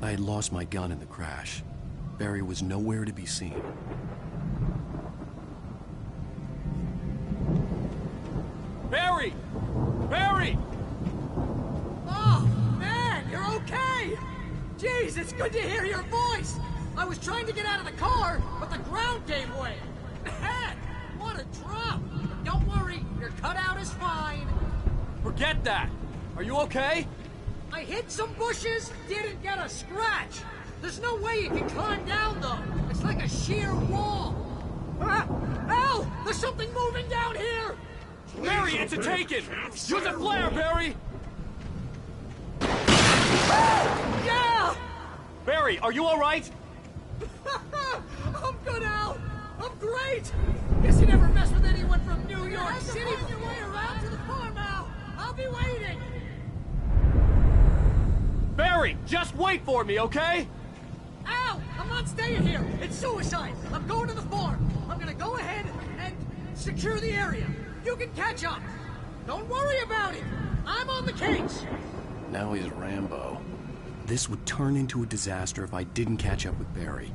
I had lost my gun in the crash. Barry was nowhere to be seen. Barry! Barry! Oh, man, you're okay! Jeez, it's good to hear your voice! I was trying to get out of the car, but the ground gave way. Man, what a drop! But don't worry, your cutout is fine. Forget that! Are you okay? I hit some bushes, didn't get a scratch. There's no way you can climb down, though. It's like a sheer wall. Ah! Al! There's something moving down here! Barry, it's a taken! Use a flare, Barry! Yeah! Barry, are you alright? I'm good, Al! I'm great! Guess you never mess with anyone from New York City. Find your way around to the farm, Al! I'll be waiting! Barry, just wait for me, okay? Al! I'm not staying here! It's suicide! I'm going to the farm! I'm gonna go ahead and secure the area. You can catch up. Don't worry about it. I'm on the case. Now he's Rambo. This would turn into a disaster if I didn't catch up with Barry.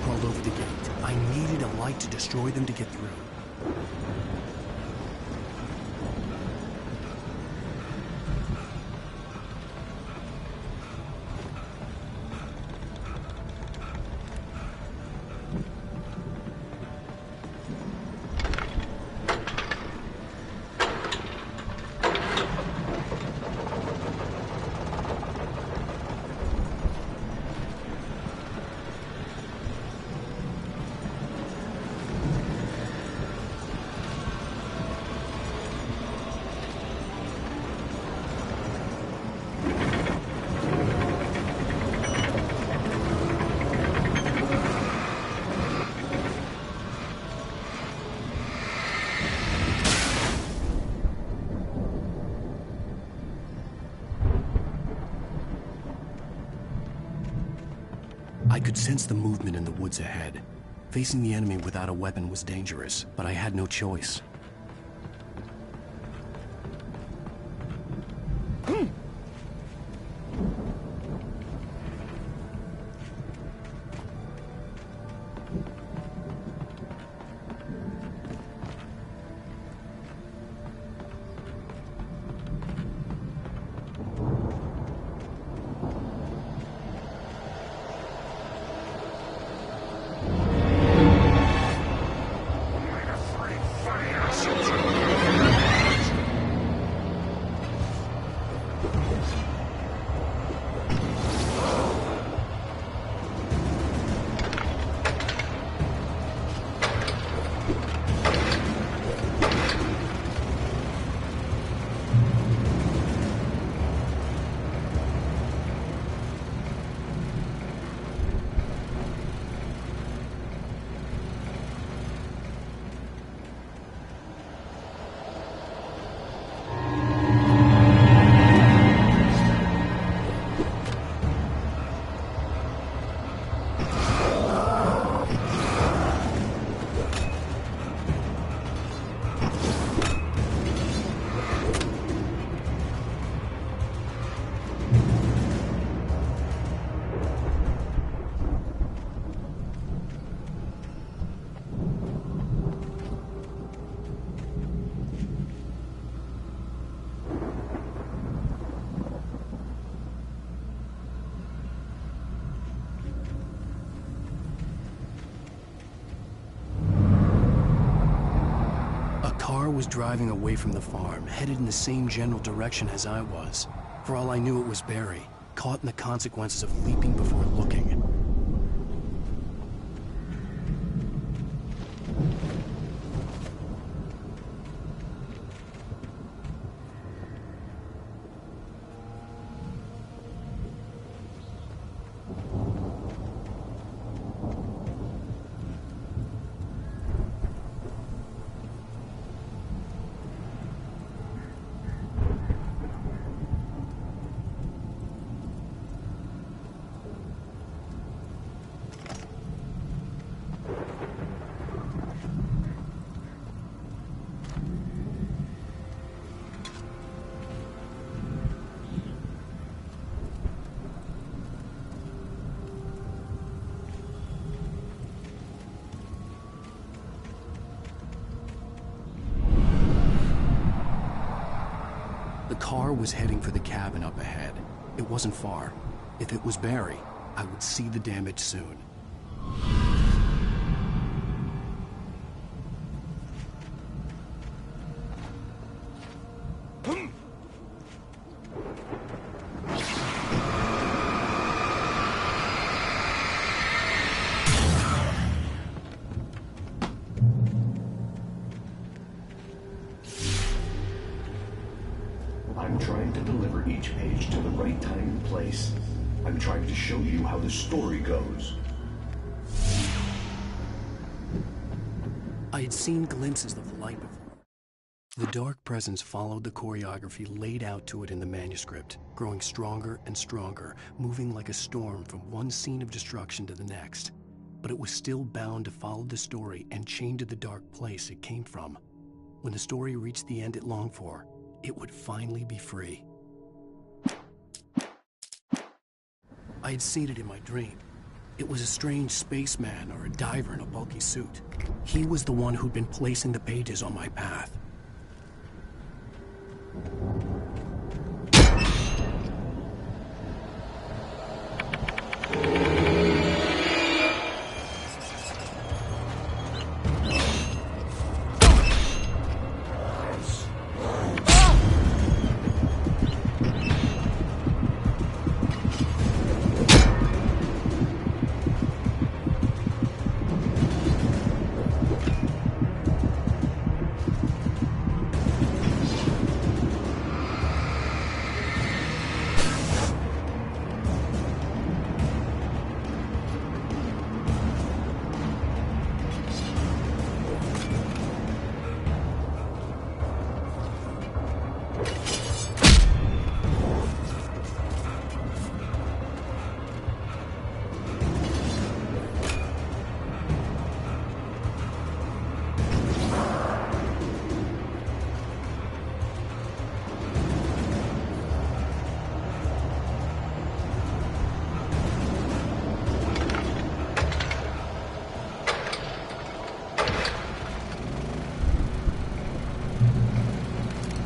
Crawled over the gate. I needed a light to destroy them to get through. I could sense the movement in the woods ahead. Facing the enemy without a weapon was dangerous, but I had no choice. car was driving away from the farm, headed in the same general direction as I was. For all I knew, it was Barry, caught in the consequences of leaping before looking. The car was heading for the cabin up ahead. It wasn't far. If it was Barry, I would see the damage soon. I'm trying to deliver each page to the right time and place. I'm trying to show you how the story goes. I had seen glimpses of the light before. The dark presence followed the choreography laid out to it in the manuscript, growing stronger and stronger, moving like a storm from one scene of destruction to the next. But it was still bound to follow the story and chained to the dark place it came from. When the story reached the end it longed for, it would finally be free. I had seen it in my dream. It was a strange spaceman or a diver in a bulky suit. He was the one who'd been placing the pages on my path.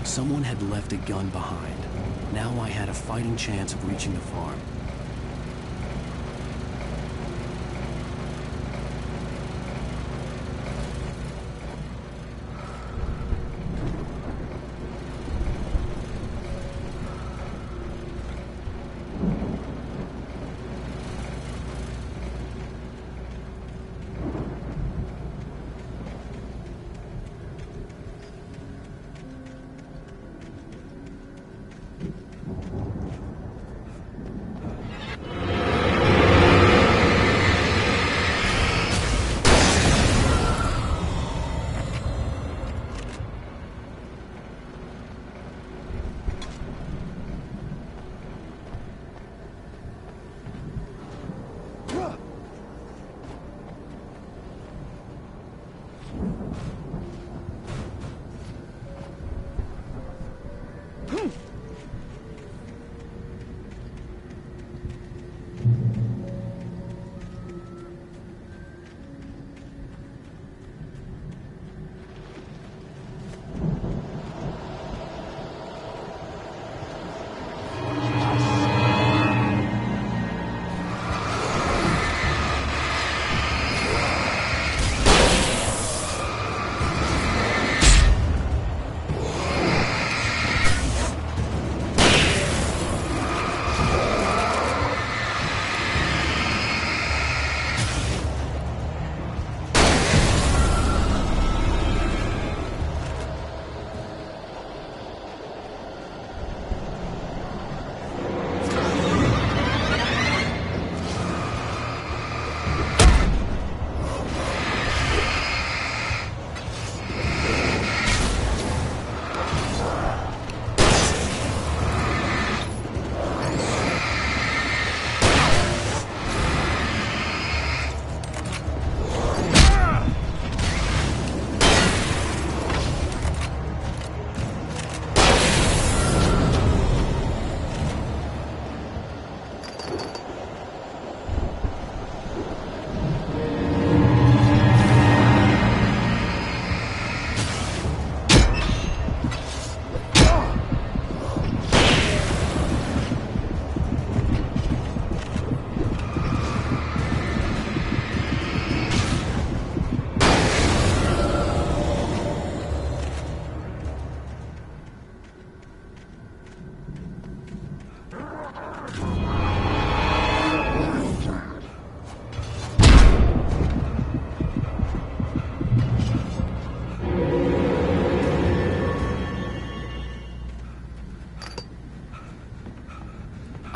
Someone had left a gun behind. Now I had a fighting chance of reaching the farm.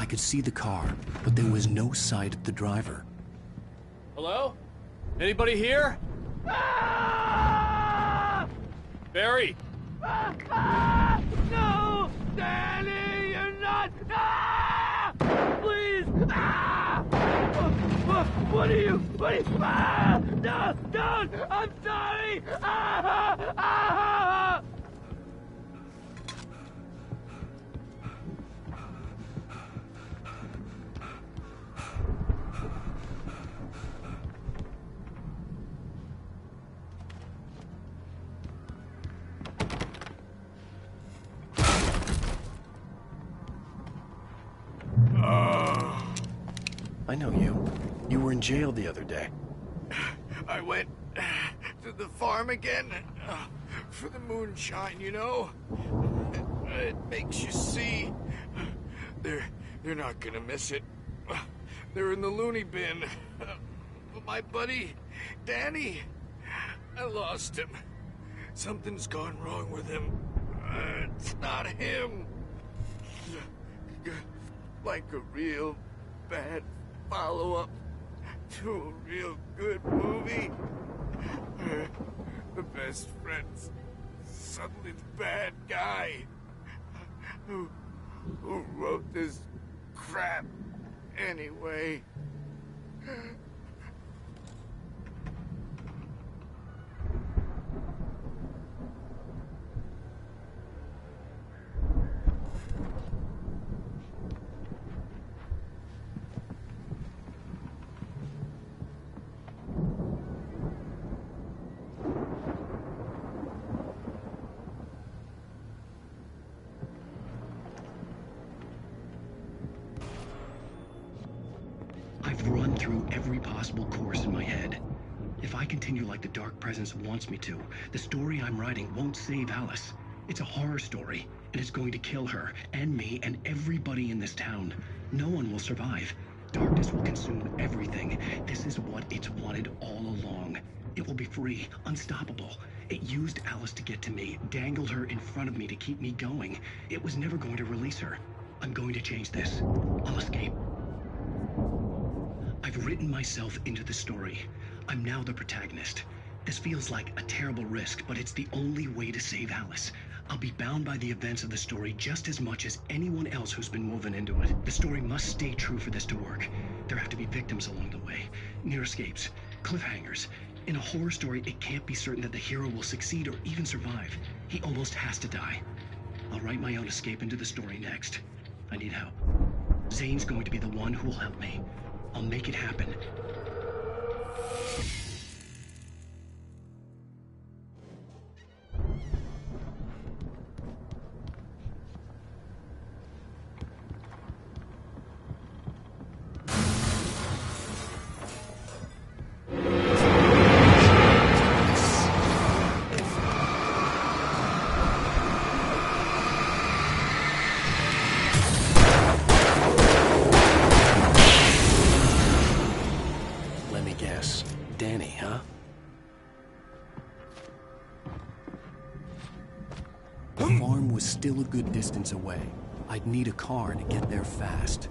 could see the car, but there was no sight of the driver. Hello? Anybody here? Barry! No! Danny, you're not! Please! What are you? No! Don't! I'm sorry! I know you. You were in jail the other day. I went to the farm again for the moonshine, you know? It makes you see. They're not gonna miss it. They're in the loony bin. But my buddy, Danny, I lost him. Something's gone wrong with him. It's not him. Like a real bad follow-up to a real good movie. The best friend's suddenly the bad guy. Who wrote this crap anyway? I've run through every possible course in my head. If I continue like the Dark Presence wants me to, the story I'm writing won't save Alice. It's a horror story, and it's going to kill her, and me, and everybody in this town. No one will survive. Darkness will consume everything. This is what it's wanted all along. It will be free, unstoppable. It used Alice to get to me, dangled her in front of me to keep me going. It was never going to release her. I'm going to change this. I'll escape. I've written myself into the story. I'm now the protagonist. This feels like a terrible risk, but it's the only way to save Alice. I'll be bound by the events of the story just as much as anyone else who's been woven into it. The story must stay true for this to work. There have to be victims along the way, near escapes, cliffhangers. In a horror story, it can't be certain that the hero will succeed or even survive. He almost has to die. I'll write my own escape into the story next. I need help. Zane's going to be the one who will help me. I'll make it happen. Danny, huh? The farm was still a good distance away. I'd need a car to get there fast.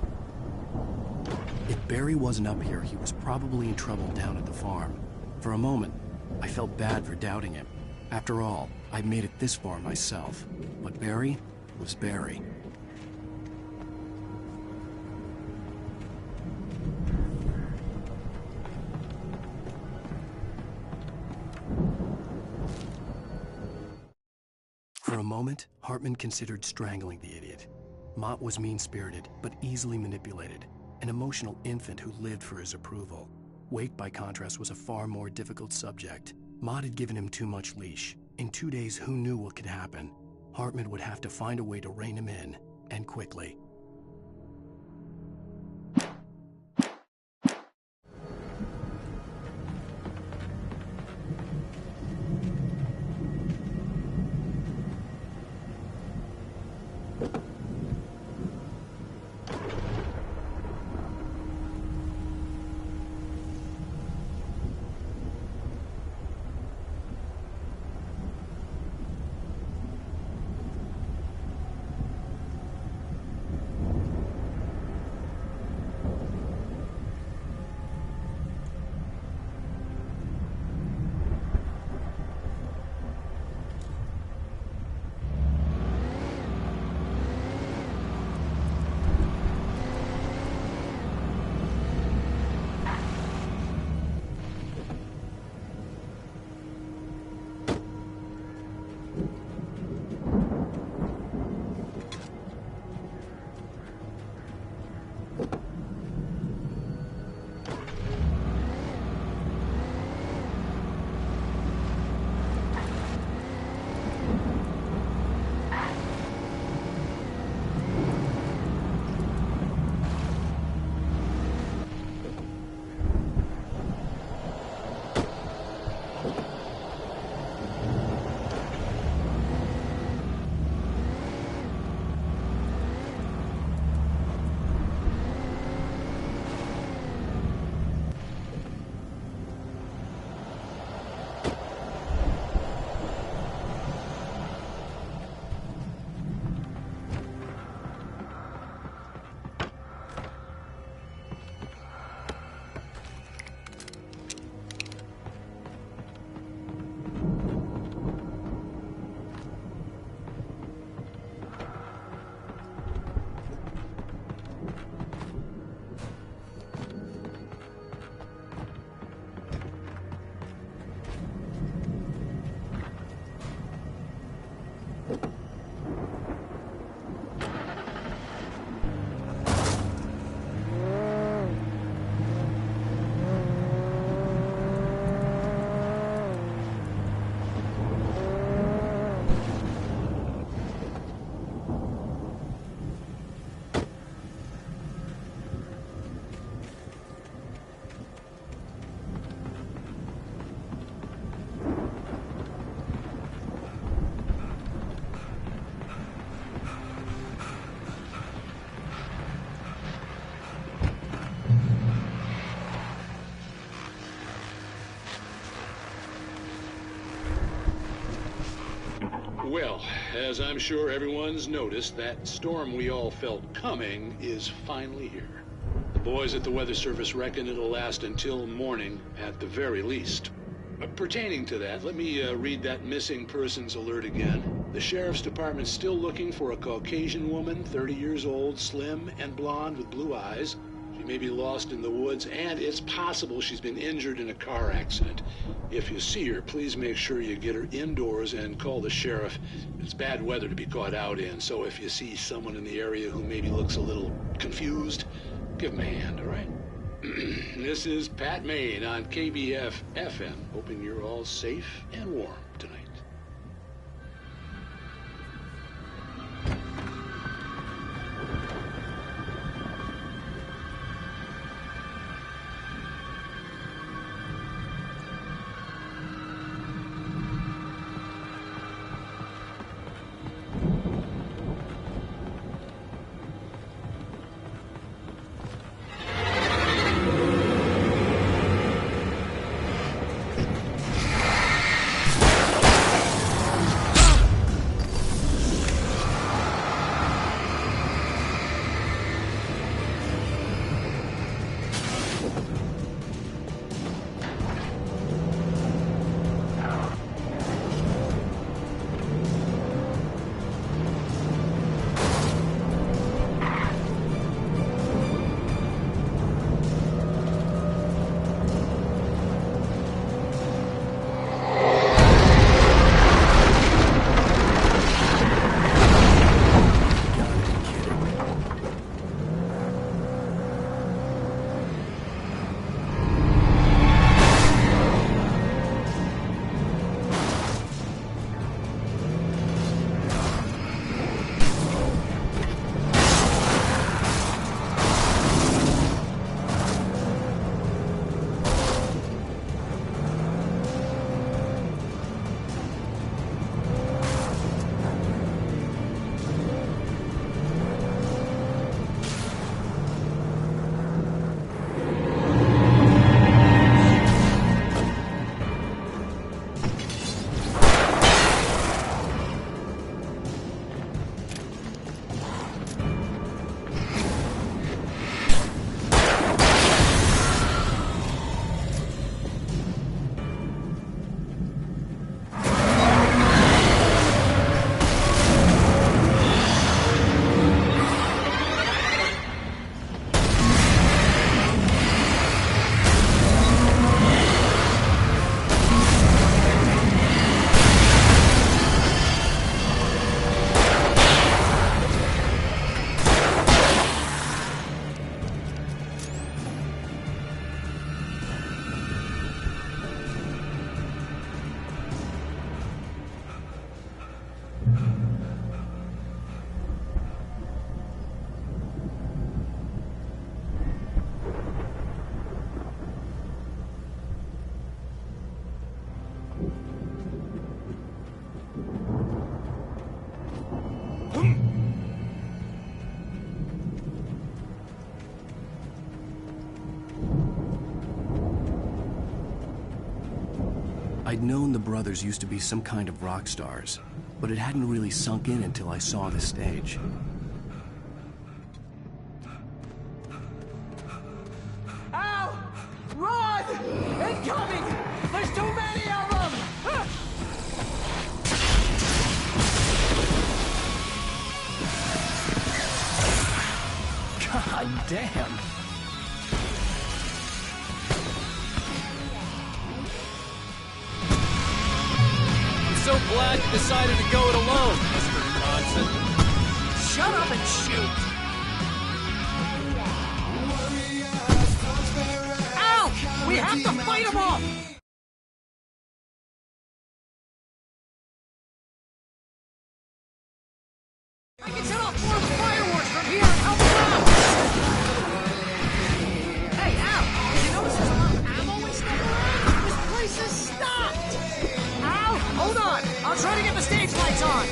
If Barry wasn't up here, he was probably in trouble down at the farm. For a moment, I felt bad for doubting him. After all, I'd made it this far myself. But Barry was Barry. For a moment, Hartman considered strangling the idiot. Mott was mean-spirited, but easily manipulated, an emotional infant who lived for his approval. Wake, by contrast, was a far more difficult subject. Mott had given him too much leash. In 2 days, who knew what could happen? Hartman would have to find a way to rein him in, and quickly. Well, as I'm sure everyone's noticed, that storm we all felt coming is finally here. The boys at the Weather Service reckon it'll last until morning at the very least. Pertaining to that, let me read that missing persons alert again. The Sheriff's Department's still looking for a Caucasian woman, 30 years old, slim and blonde with blue eyes. She may be lost in the woods, and it's possible she's been injured in a car accident. If you see her, please make sure you get her indoors and call the sheriff. It's bad weather to be caught out in, so if you see someone in the area who maybe looks a little confused, give him a hand, all right? This is Pat Maine on KBF FM, hoping you're all safe and warm tonight. I'd known the brothers used to be some kind of rock stars, but it hadn't really sunk in until I saw the stage. Ow! Run! Incoming! There's too many of them! God damn! So glad you decided to go it alone, Mr. Bronson. Shut up and shoot! Ow! We have to fight them off! I can set off more fireworks from here and help them out! Hey, Al! Did you notice there's a lot of ammo and stuff around? This place is stocked! Al! Hold on! I'll try to get the stage lights on!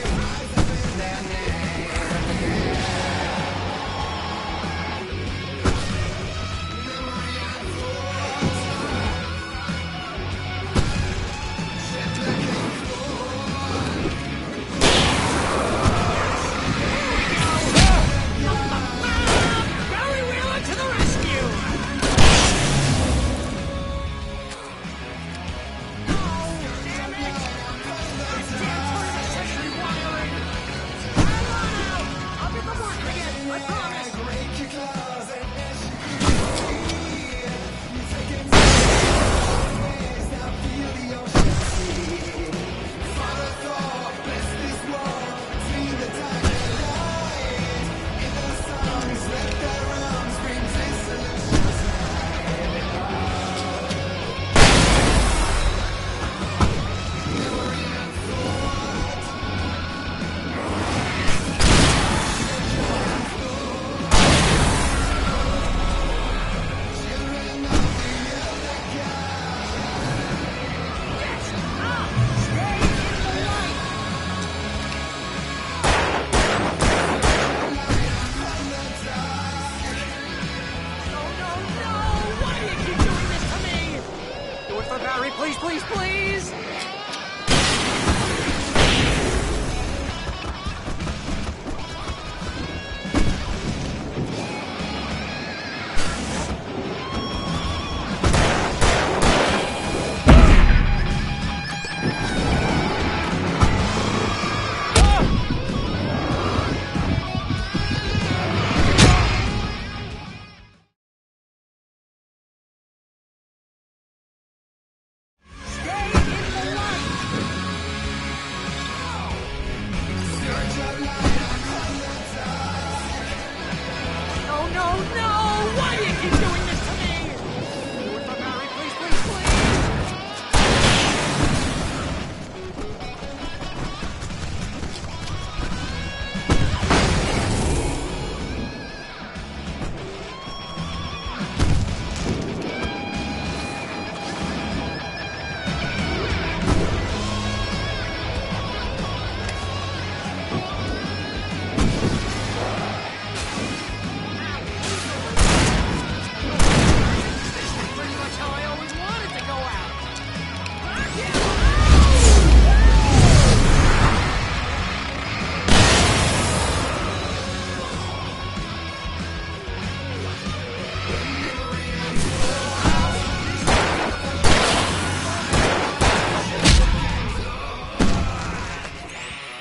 please, please!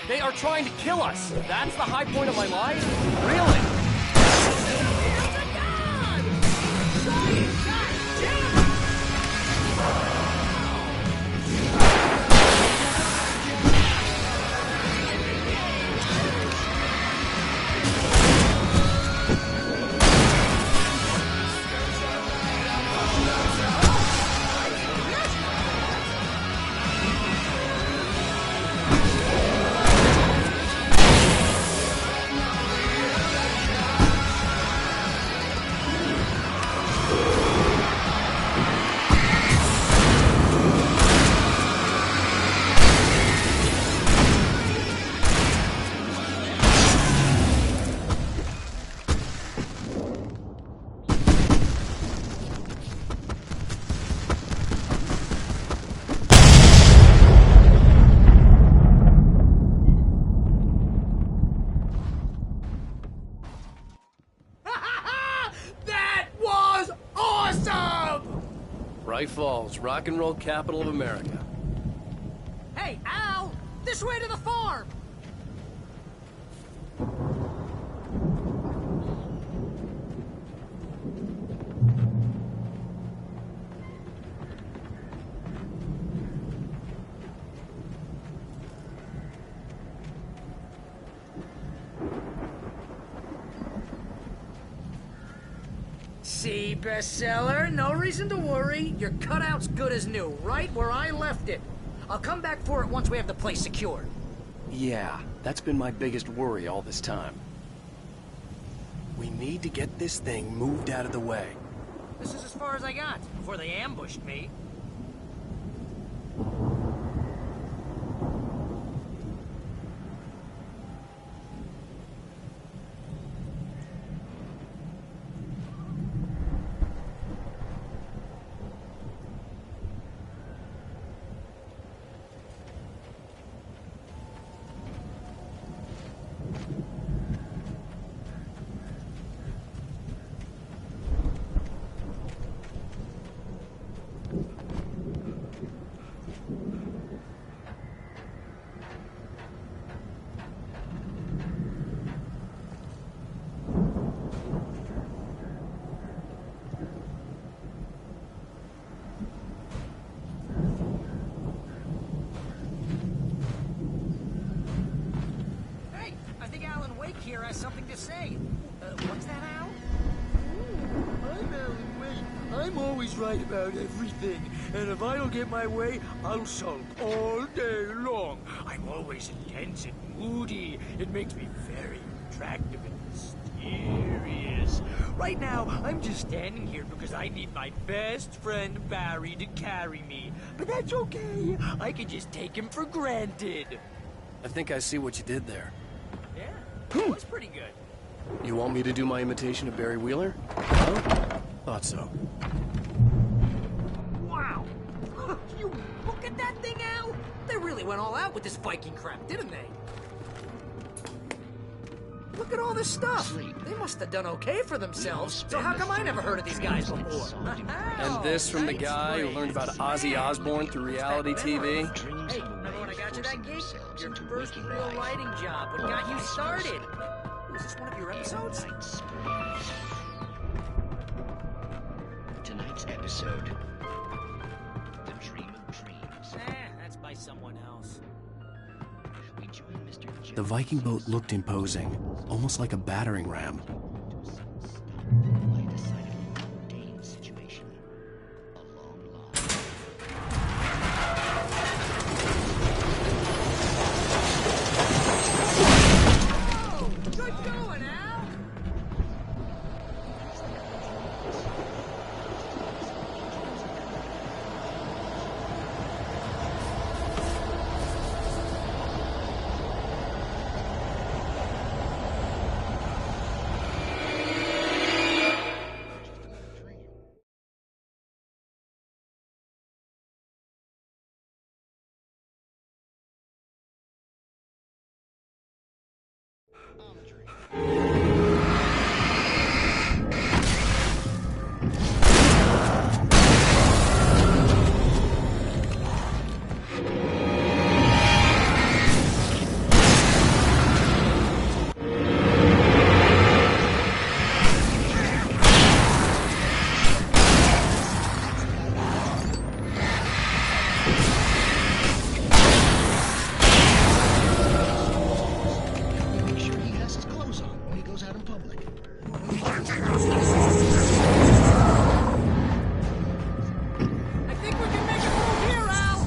They are trying to kill us. That's the high point of my life? Really? Bright Falls, rock and roll capital of America. Hey, Al! This way to the farm! See, bestseller, no reason to worry. Your cutout's good as new, right where I left it. I'll come back for it once we have the place secured. Yeah, that's been my biggest worry all this time. We need to get this thing moved out of the way. This is as far as I got before they ambushed me. Here has something to say. What's that, Al? I'm Alan Wake. I'm always right about everything. And if I don't get my way, I'll sulk all day long. I'm always intense and moody. It makes me very attractive and mysterious. Right now, I'm just standing here because I need my best friend Barry to carry me. But that's okay. I can just take him for granted. I think I see what you did there. Yeah, that was pretty good. You want me to do my imitation of Barry Wheeler? No? Thought so. Wow! You look at that thing, Al? They really went all out with this Viking crap, didn't they? Look at all this stuff. They must have done okay for themselves. So how come I never heard of these guys before? And this from the guy who learned about Ozzy Osbourne through reality TV? Hey, remember when I got you that gig? Your first real writing job. What got you started? Was this one of your episodes? Tonight's episode, The Dream of Dreams. That's by someone else. We join Mr. The Viking boat looked imposing, almost like a battering ram. I decided a mundane situation. A long line. Oh, good going, Al. Make sure he has his clothes on when he goes out in public. I think we can make a move here, Al.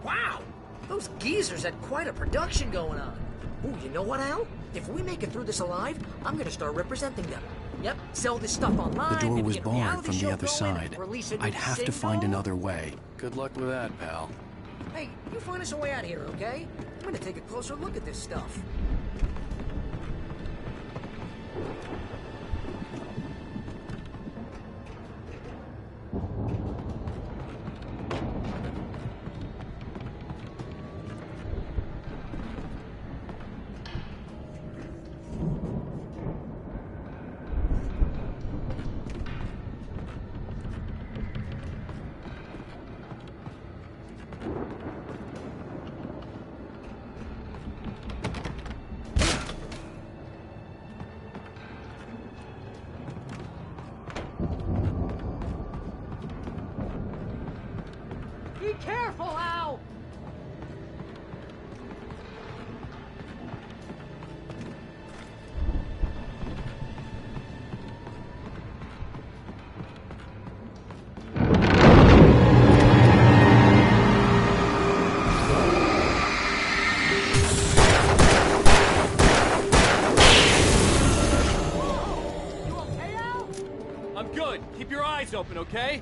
Wow! Those geezers had quite a production going on. Ooh, you know what, Al? If we make it through this alive, I'm gonna start representing them. Yep, sell this stuff online. The door maybe was get a reality barred from show the other going, side. release a new I'd have to find single. another way. Good luck with that, pal. Hey, you find us a way out of here, okay? I'm gonna take a closer look at this stuff. open, okay?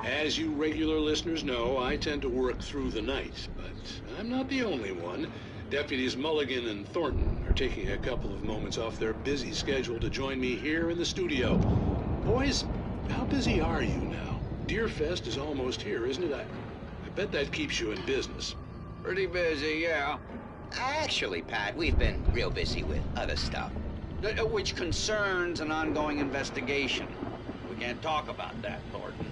As you regular listeners know, I tend to work through the night, but I'm not the only one. Deputies Mulligan and Thornton are taking a couple of moments off their busy schedule to join me here in the studio. Boys, how busy are you now? Deerfest is almost here, isn't it? I bet that keeps you in business. Pretty busy, yeah. Actually, Pat, we've been real busy with other stuff, which concerns an ongoing investigation. We can't talk about that, Thornton.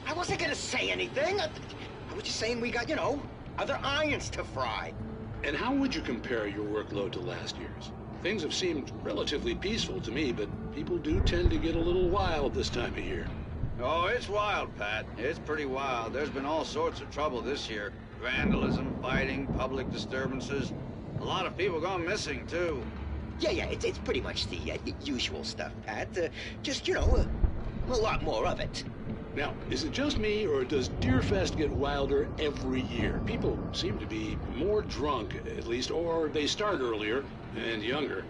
I wasn't gonna say anything. I was just saying we got, you know, other irons to fry. And how would you compare your workload to last year's? Things have seemed relatively peaceful to me, but people do tend to get a little wild this time of year. Oh, it's wild, Pat. It's pretty wild. There's been all sorts of trouble this year. Vandalism, fighting, public disturbances. A lot of people gone missing, too. Yeah, it's pretty much the usual stuff, Pat. Just, you know, a lot more of it. Now, is it just me, or does Deerfest get wilder every year? People seem to be more drunk, at least, or they start earlier and younger.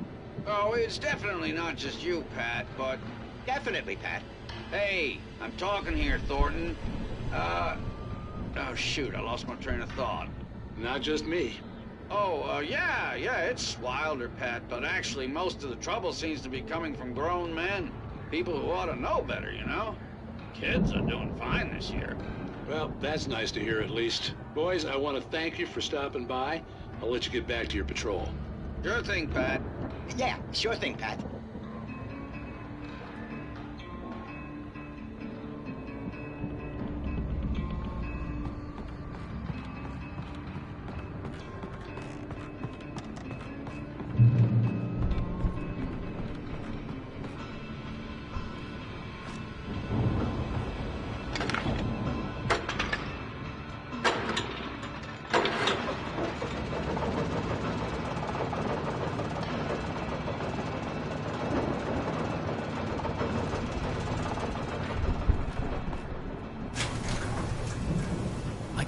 Oh, it's definitely not just you, Pat, but... Definitely, Pat. Hey, I'm talking here, Thornton. Oh, shoot, I lost my train of thought. Not just me. Oh, yeah, it's wilder, Pat, but actually most of the trouble seems to be coming from grown men. People who ought to know better, you know? Kids are doing fine this year. Well, that's nice to hear at least. Boys, I want to thank you for stopping by. I'll let you get back to your patrol. Sure thing, Pat. Yeah, sure thing, Pat.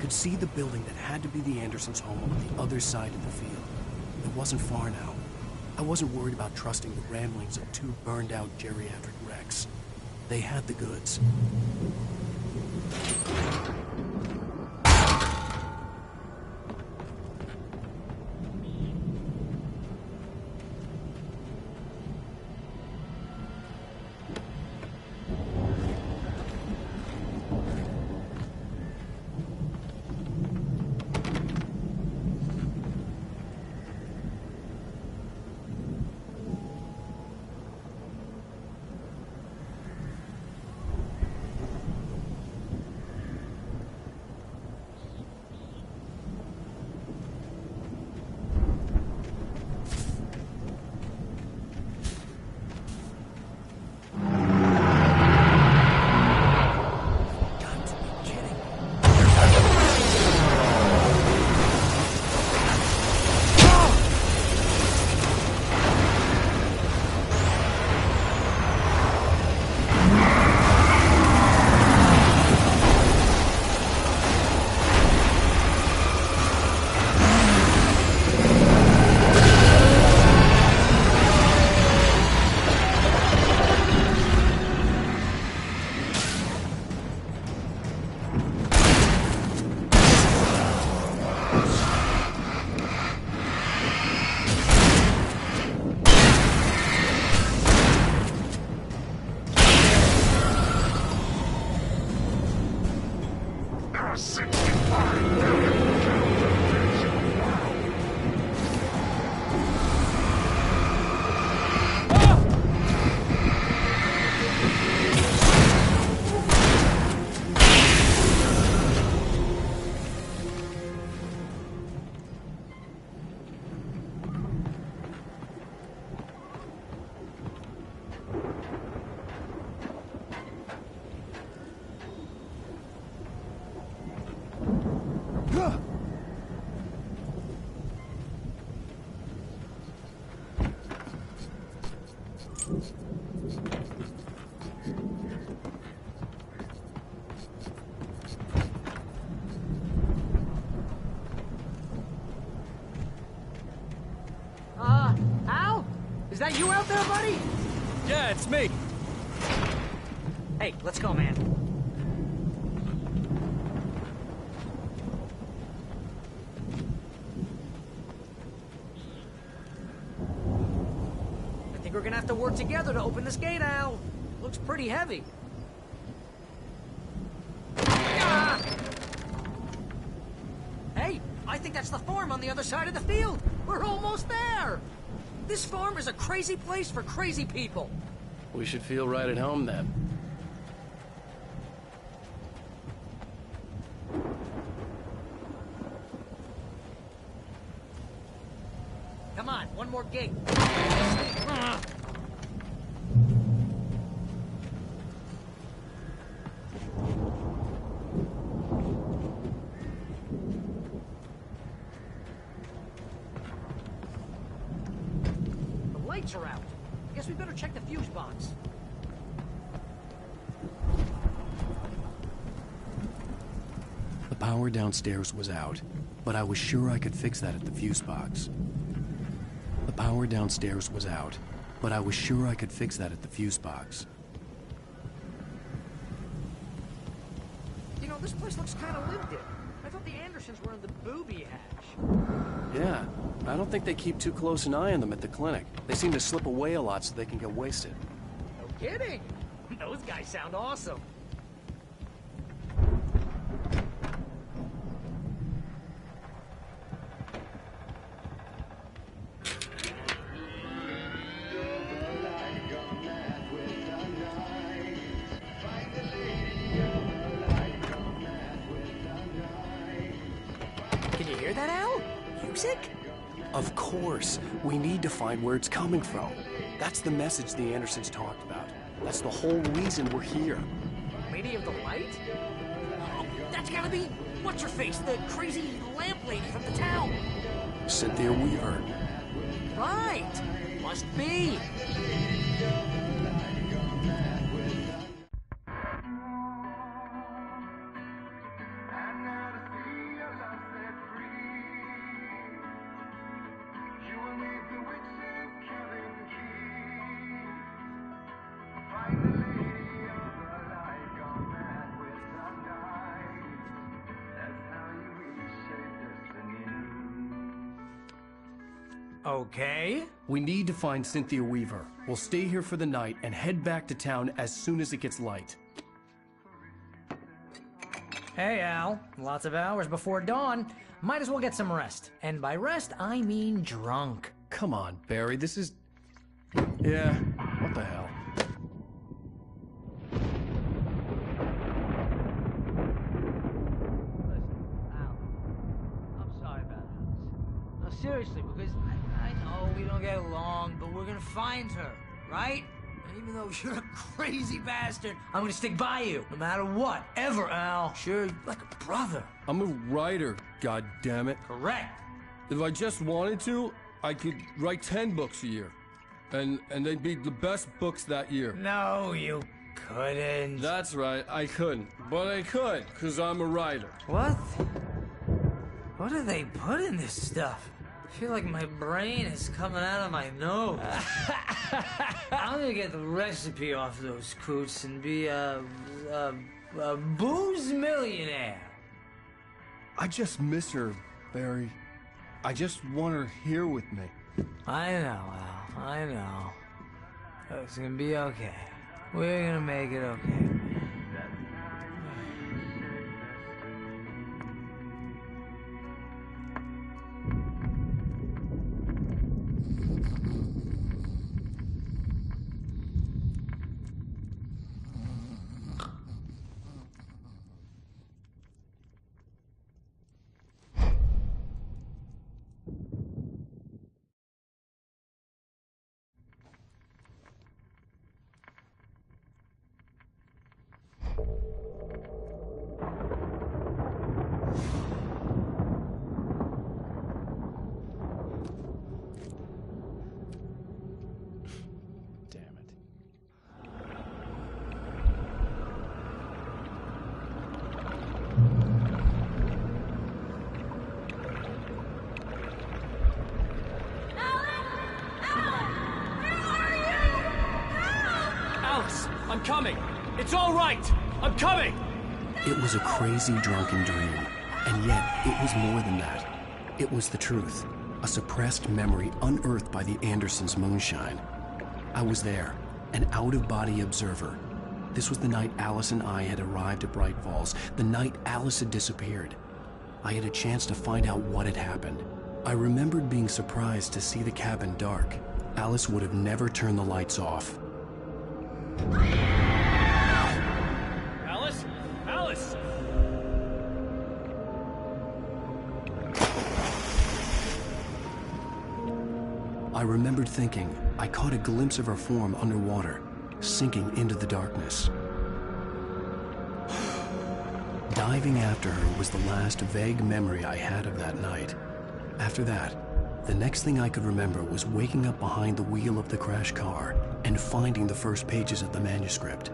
See the building that had to be the Andersons' home on the other side of the field. It wasn't far now. I wasn't worried about trusting the ramblings of two burned-out geriatric wrecks. They had the goods. that you out there, buddy? Yeah, it's me. Hey, let's go, man. I think we're gonna have to work together to open this gate, Al. Looks pretty heavy. Ah! Hey, I think that's the farm on the other side of the field. We're almost there. This farm is a crazy place for crazy people. We should feel right at home then. Come on, one more gate. The lights are out. I guess we better check the fuse box. The power downstairs was out, but I was sure I could fix that at the fuse box. The power downstairs was out, but I was sure I could fix that at the fuse box. You know, this place looks kind of lived in. I thought the Andersons were in the booby hatch. Yeah, I don't think they keep too close an eye on them at the clinic. They seem to slip away a lot so they can get wasted. No kidding. Those guys sound awesome. Can you hear that, Al? Music? Of course. We need to find where it's coming from. That's the message the Andersons talked about. That's the whole reason we're here. Lady of the Light? Oh, that's gotta be... What's-her-face? The crazy lamp lady from the town. Cynthia Weaver. Right. Must be. Okay. We need to find Cynthia Weaver. We'll stay here for the night and head back to town as soon as it gets light. Hey, Al. Lots of hours before dawn. Might as well get some rest. And by rest, I mean drunk. Come on, Barry, this is... Yeah, what the hell? I'm sorry about this. No, seriously, because I know we don't get along, but we're gonna find her, right? And even though you're a crazy bastard, I'm gonna stick by you, no matter what, ever, Al. Sure, you're like a brother. I'm a writer, goddammit. Correct. If I just wanted to, I could write 10 books a year. And they'd be the best books that year. No, you couldn't. That's right, I couldn't. But I could, because I'm a writer. What? What do they put in this stuff? I feel like my brain is coming out of my nose. I'm gonna get the recipe off those coots and be a booze millionaire. I just miss her, Barry. I just want her here with me. I know, Al. I know. It's gonna be okay. We're gonna make it okay. I'm coming! It's all right! I'm coming! It was a crazy, drunken dream, and yet it was more than that. It was the truth, a suppressed memory unearthed by the Andersons' moonshine. I was there, an out-of-body observer. This was the night Alice and I had arrived at Bright Falls, the night Alice had disappeared. I had a chance to find out what had happened. I remembered being surprised to see the cabin dark. Alice would have never turned the lights off. Alice? Alice! I remembered thinking I caught a glimpse of her form underwater, sinking into the darkness. Diving after her was the last vague memory I had of that night. After that, the next thing I could remember was waking up behind the wheel of the crashed car and finding the first pages of the manuscript.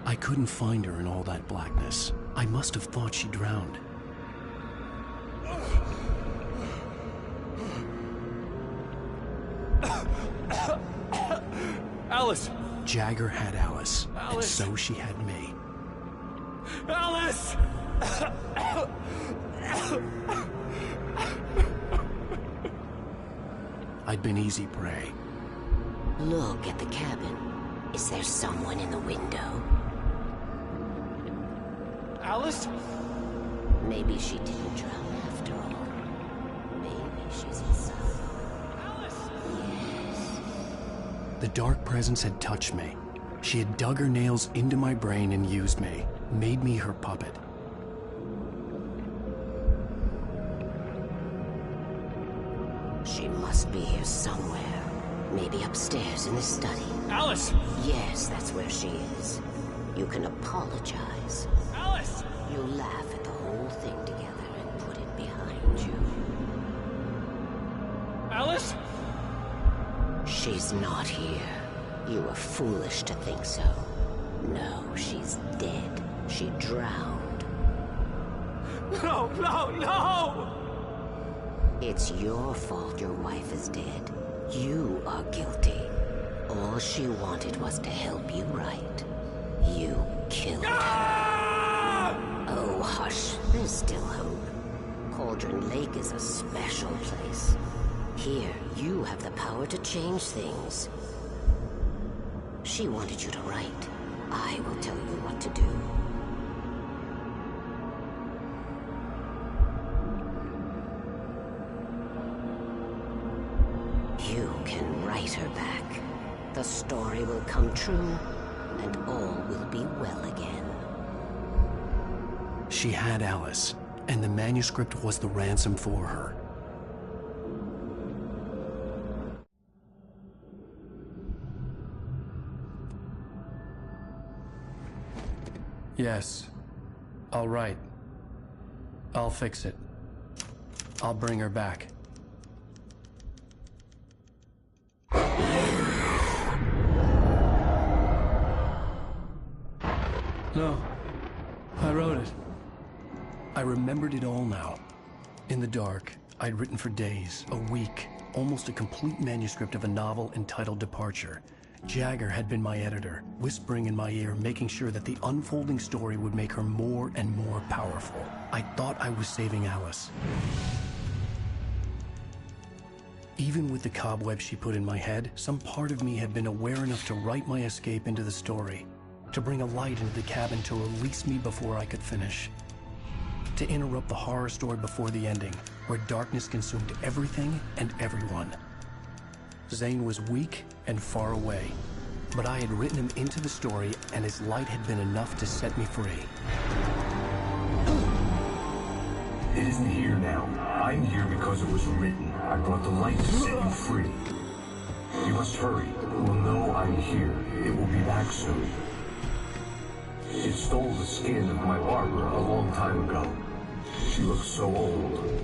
I couldn't find her in all that blackness. I must have thought she drowned. Alice! Jagger had Alice, Alice. and so she had me. Alice! I'd been easy prey. Look at the cabin. Is there someone in the window? Alice? Maybe she didn't drown after all. Maybe she's inside. Alice! Yes. The dark presence had touched me. She had dug her nails into my brain and used me, made me her puppet. She must be here somewhere. Maybe upstairs in the study. Alice! Yes, that's where she is. You can apologize. Alice! You'll laugh at the whole thing together and put it behind you. Alice? She's not here. You were foolish to think so. No, she's dead. She drowned. No, no, no! It's your fault your wife is dead. You are guilty. All she wanted was to help you right. You killed her. Oh, hush. There's still hope. Cauldron Lake is a special place. Here, you have the power to change things. She wanted you to write. I will tell you what to do. You can write her back. The story will come true, and all will be well again. She had Alice, and the manuscript was the ransom for her. Yes, I'll write. I'll fix it. I'll bring her back. No, I wrote it. I remembered it all now. In the dark, I'd written for days, a week, almost a complete manuscript of a novel entitled Departure. Jagger had been my editor, whispering in my ear, making sure that the unfolding story would make her more and more powerful. I thought I was saving Alice. Even with the cobweb she put in my head, some part of me had been aware enough to write my escape into the story, to bring a light into the cabin to release me before I could finish, to interrupt the horror story before the ending, where darkness consumed everything and everyone. Zane was weak and far away, but I had written him into the story, and his light had been enough to set me free. It isn't here now. I'm here because it was written. I brought the light to set you free. You must hurry. It will know I'm here. It will be back soon. It stole the skin of my Barbara a long time ago. She looks so old.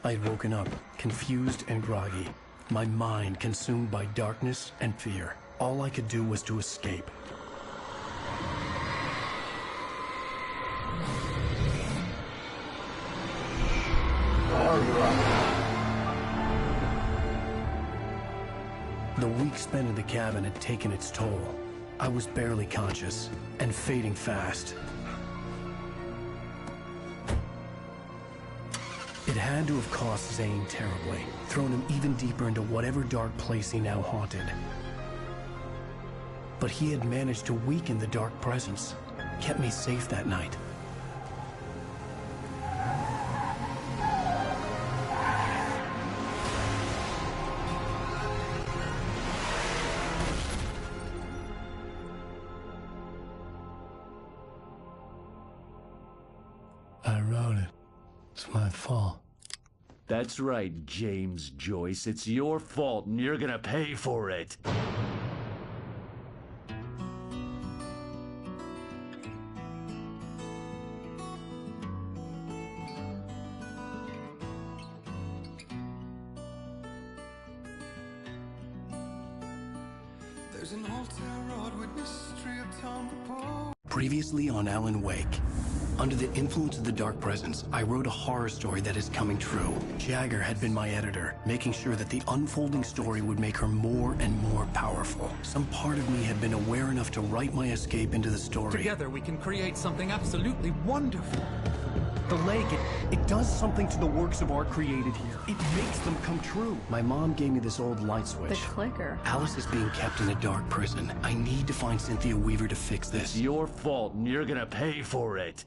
I had woken up, confused and groggy. my mind consumed by darkness and fear. All I could do was to escape. The week spent in the cabin had taken its toll. I was barely conscious, and fading fast. It had to have cost Zane terribly, thrown him even deeper into whatever dark place he now haunted. But he had managed to weaken the dark presence, kept me safe that night. I wrote it. It's my fault. That's right, James Joyce. It's your fault, and you're gonna pay for it. There's an old town road with mystery of Tom the Poe. Previously on Alan Wake. Under the influence of the dark presence, I wrote a horror story that is coming true. Jagger had been my editor, making sure that the unfolding story would make her more and more powerful. Some part of me had been aware enough to write my escape into the story. Together we can create something absolutely wonderful. The lake, it does something to the works of art created here. It makes them come true. My mom gave me this old light switch. The clicker. Alice is being kept in a dark prison. I need to find Cynthia Weaver to fix this. It's your fault, and you're gonna pay for it.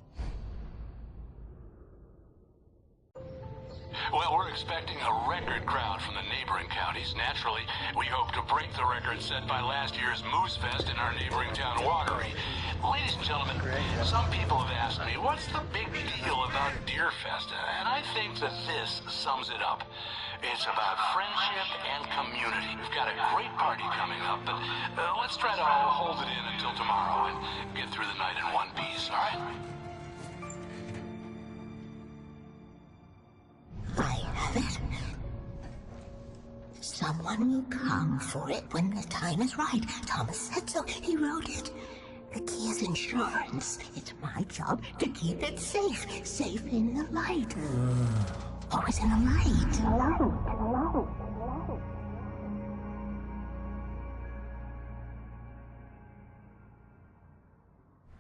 Well, we're expecting a record crowd from the neighboring counties. Naturally, we hope to break the record set by last year's Moose Fest in our neighboring town, Watery. Ladies and gentlemen, some people have asked me, what's the big deal about Deer Fest? And I think that this sums it up. It's about friendship and community. We've got a great party coming up, but let's try to hold it in until tomorrow and get through the night in one piece, all right? I have it. Someone will come for it when the time is right. Thomas said so. He wrote it. The key is insurance. It's my job to keep it safe. Safe in the light. Always in the light.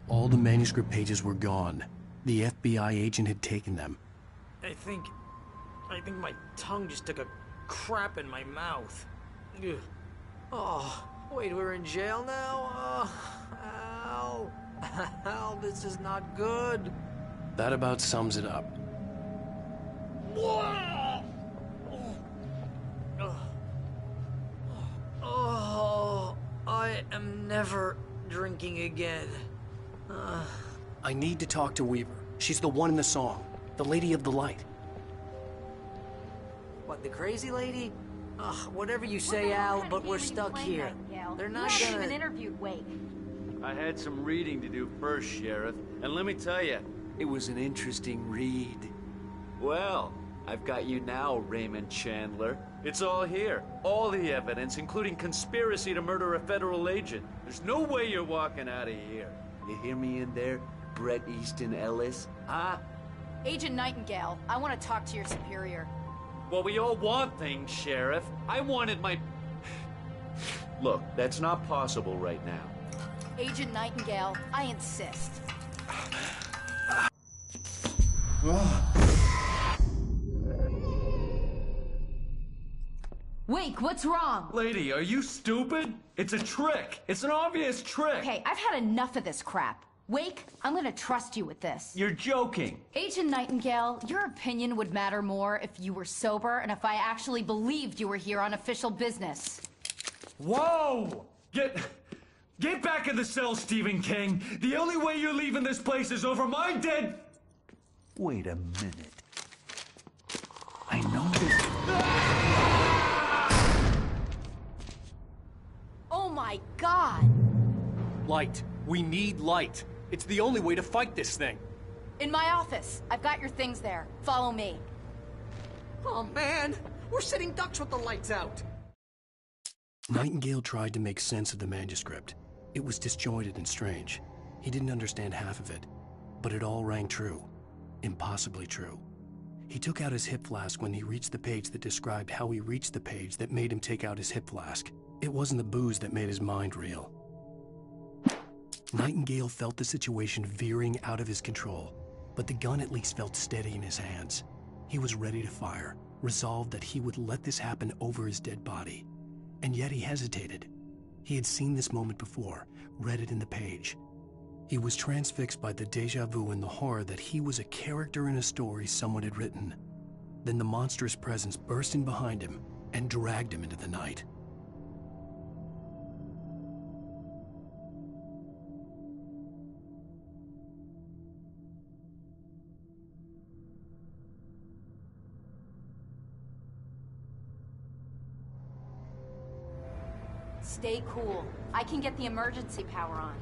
All the manuscript pages were gone. The FBI agent had taken them. I think my tongue just took a crap in my mouth. Ugh. Oh, wait, we're in jail now? Ow. Ow, this is not good. That about sums it up. Oh, I am never drinking again. I need to talk to Weaver. She's the one in the song. The Lady of the Light. What, the crazy lady? Ugh, whatever you say, Al, but we're stuck here. They're not gonna... even interviewed Wake. I had some reading to do first, Sheriff, and let me tell you, it was an interesting read. Well, I've got you now, Raymond Chandler. It's all here. All the evidence, including conspiracy to murder a federal agent. There's no way you're walking out of here. You hear me in there, Bret Easton Ellis? Huh? Agent Nightingale, I want to talk to your superior. Well, we all want things, Sheriff. I wanted my... Look, that's not possible right now. Agent Nightingale, I insist. Wake, what's wrong? Lady, are you stupid? It's a trick. It's an obvious trick. Okay, I've had enough of this crap. Wake, I'm gonna trust you with this. You're joking. Agent Nightingale, your opinion would matter more if you were sober and if I actually believed you were here on official business. Whoa! Get back in the cell, Stephen King. The only way you're leaving this place is over my dead... Wait a minute. I know this... Oh my God! Light. We need light. It's the only way to fight this thing. In my office. I've got your things there. Follow me. Oh, man. We're sitting ducks with the lights out. Nightingale tried to make sense of the manuscript. It was disjointed and strange. He didn't understand half of it, but it all rang true. Impossibly true. He took out his hip flask when he reached the page that described how he reached the page that made him take out his hip flask. It wasn't the booze that made his mind reel. Nightingale felt the situation veering out of his control, but the gun at least felt steady in his hands. He was ready to fire, resolved that he would let this happen over his dead body. And yet he hesitated. He had seen this moment before, read it in the page. He was transfixed by the déjà vu and the horror that he was a character in a story someone had written. Then the monstrous presence burst in behind him and dragged him into the night. Stay cool. I can get the emergency power on.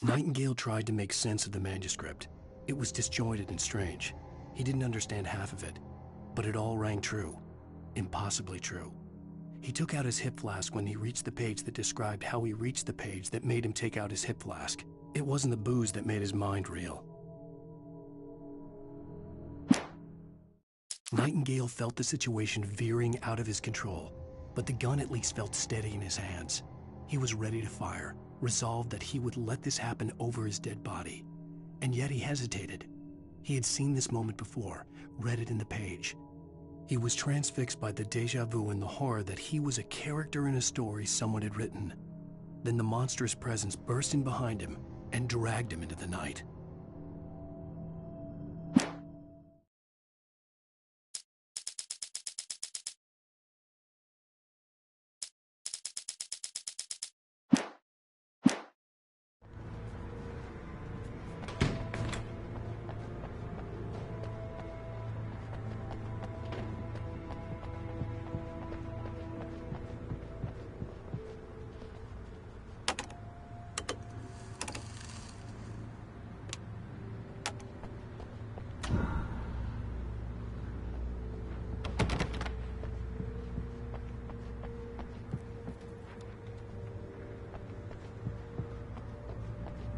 Nightingale tried to make sense of the manuscript. It was disjointed and strange. He didn't understand half of it, but it all rang true. Impossibly true. He took out his hip flask when he reached the page that described how he reached the page that made him take out his hip flask. It wasn't the booze that made his mind reel. Nightingale felt the situation veering out of his control, but the gun at least felt steady in his hands. He was ready to fire, resolved that he would let this happen over his dead body. And yet he hesitated. He had seen this moment before, read it in the page. He was transfixed by the déjà vu and the horror that he was a character in a story someone had written. Then the monstrous presence burst in behind him and dragged him into the night.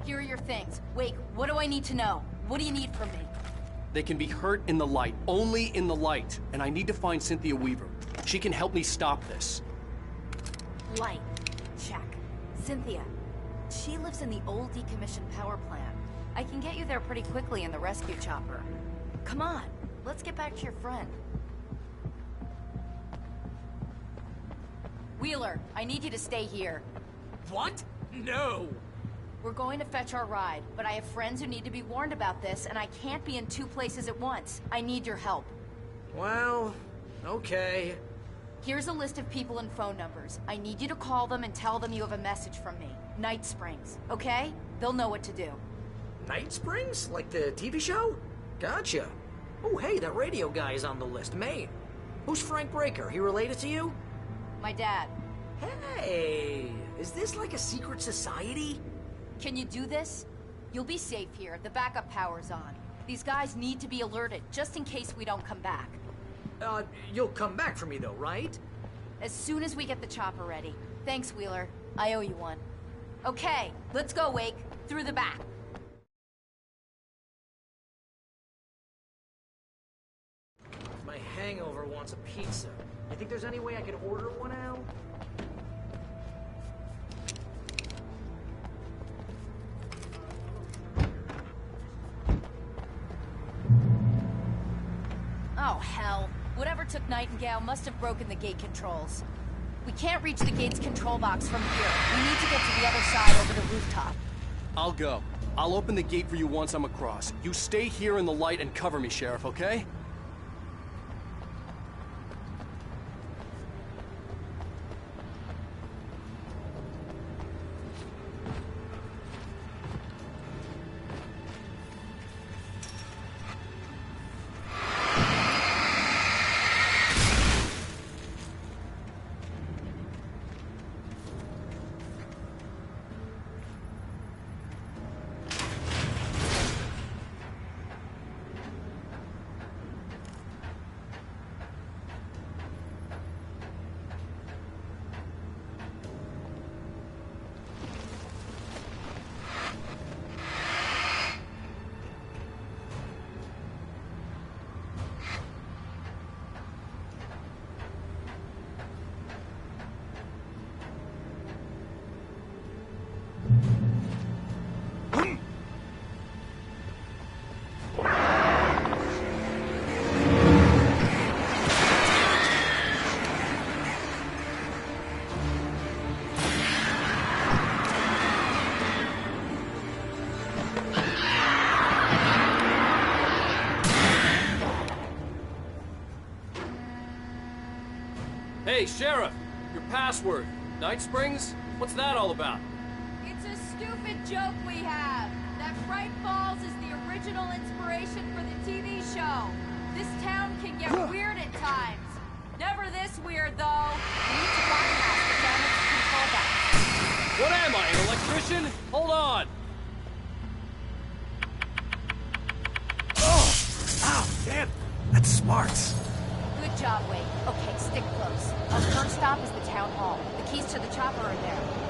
Here are your things. Wake, what do I need to know? What do you need from me? They can be hurt in the light, only in the light. And I need to find Cynthia Weaver. She can help me stop this. Light. Check. Cynthia. She lives in the old decommissioned power plant. I can get you there pretty quickly in the rescue chopper. Come on, let's get back to your friend. Wheeler, I need you to stay here. What? No! We're going to fetch our ride, but I have friends who need to be warned about this, and I can't be in two places at once. I need your help. Well, okay. Here's a list of people and phone numbers. I need you to call them and tell them you have a message from me. Night Springs, okay? They'll know what to do. Night Springs? Like the TV show? Gotcha. Oh, hey, that radio guy is on the list, Maine. Who's Frank Breaker? He related to you? My dad. Hey, is this like a secret society? Can you do this? You'll be safe here. The backup power's on. These guys need to be alerted, just in case we don't come back. You'll come back for me though, right? As soon as we get the chopper ready. Thanks, Wheeler. I owe you one. Okay, let's go, Wake. Through the back. My hangover wants a pizza. You think there's any way I could order one out? Oh, hell. Whatever took Nightingale must have broken the gate controls. We can't reach the gate's control box from here. We need to get to the other side over the rooftop. I'll go. I'll open the gate for you once I'm across. You stay here in the light and cover me, Sheriff, okay? Sheriff, your password. Night Springs? What's that all about? It's a stupid joke we have. That Bright Falls is the original inspiration for the TV show. This town can get weird at times. Never this weird, though. We need to bypass the damage control box. What am I, an electrician? Hold on! Oh! Ow, damn! That's smarts. Good job, Wade. Okay, stick close. Our first stop is the town hall. The keys to the chopper are there.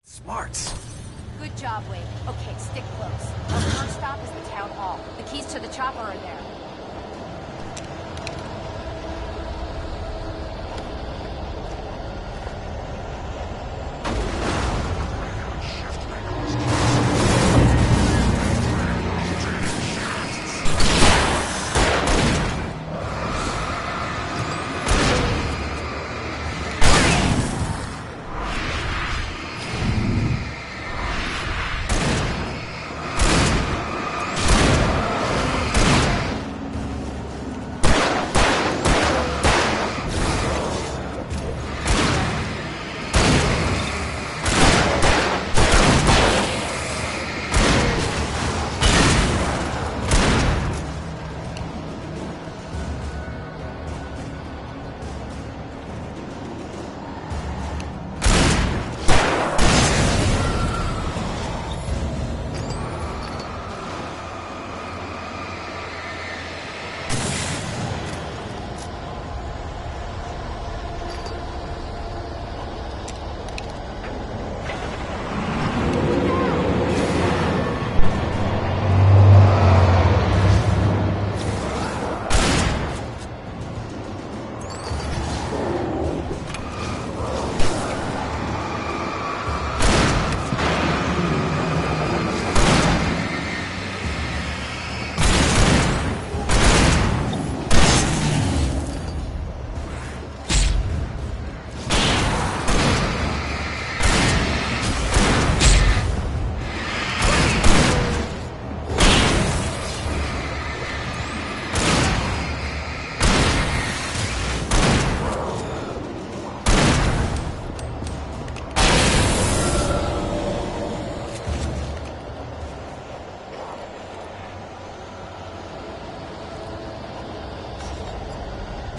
Smarts. Good job, Wade. Okay, stick close. Our first stop is the town hall. The keys to the chopper are there.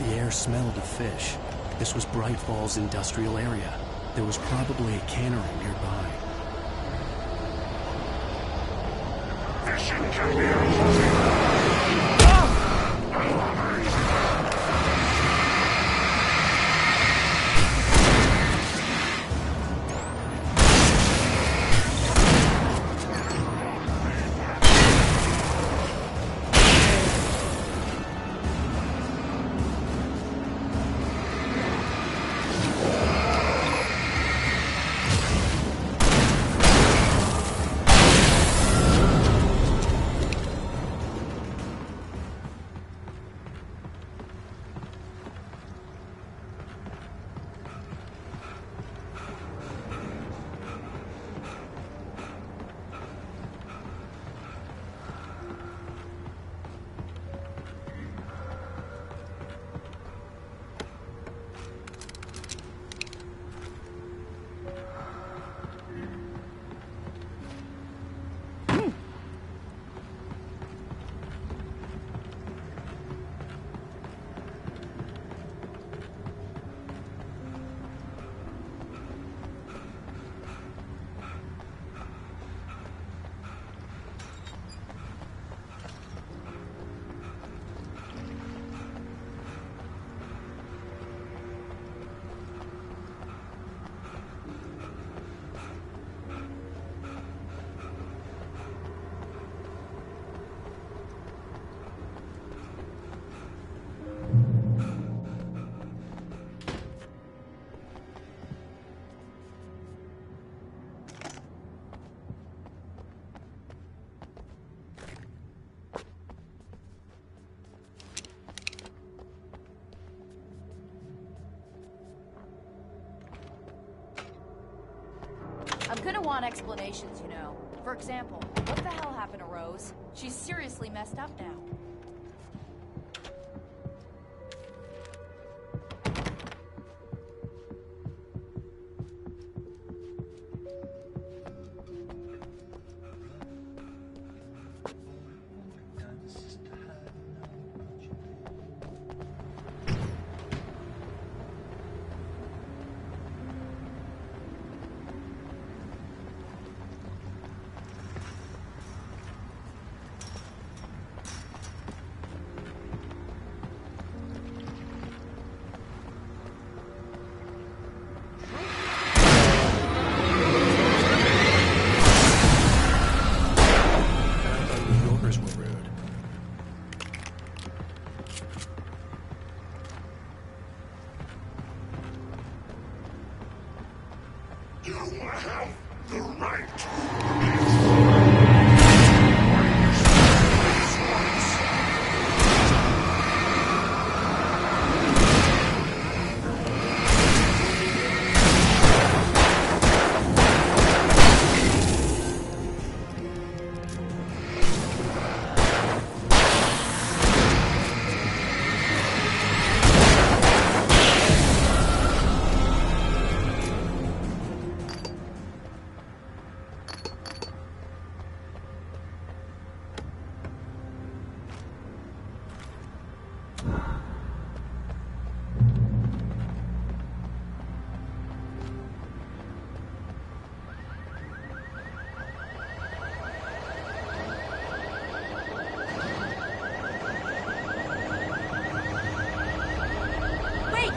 The air smelled of fish. This was Bright Falls industrial area. There was probably a cannery nearby. Gonna want explanations, you know. For example, what the hell happened to Rose? She's seriously messed up now.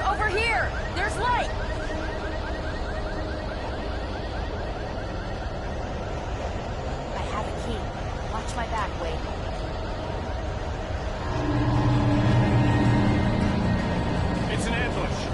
Over here! There's light! I have a key. Watch my back, Wade. It's an ambush.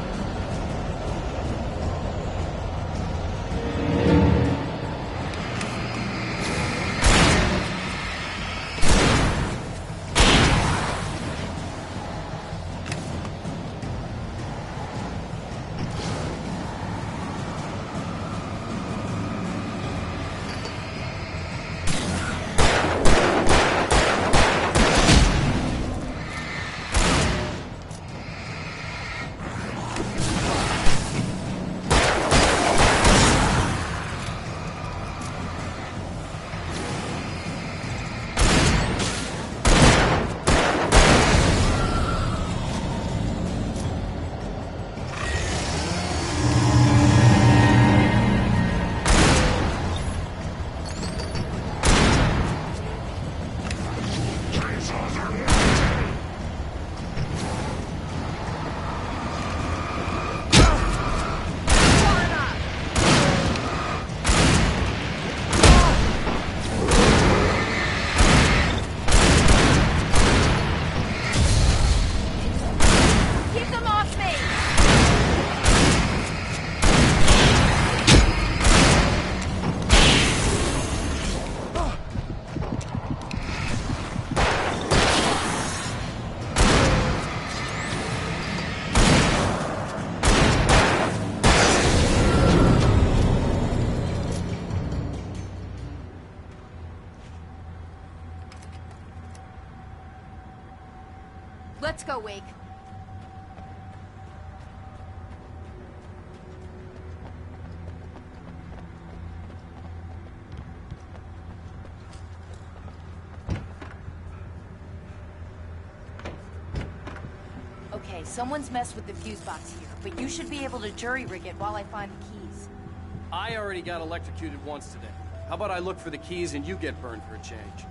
Let's go, Wake. Okay, someone's messed with the fuse box here, but you should be able to jury-rig it while I find the keys. I already got electrocuted once today. How about I look for the keys and you get burned for a change?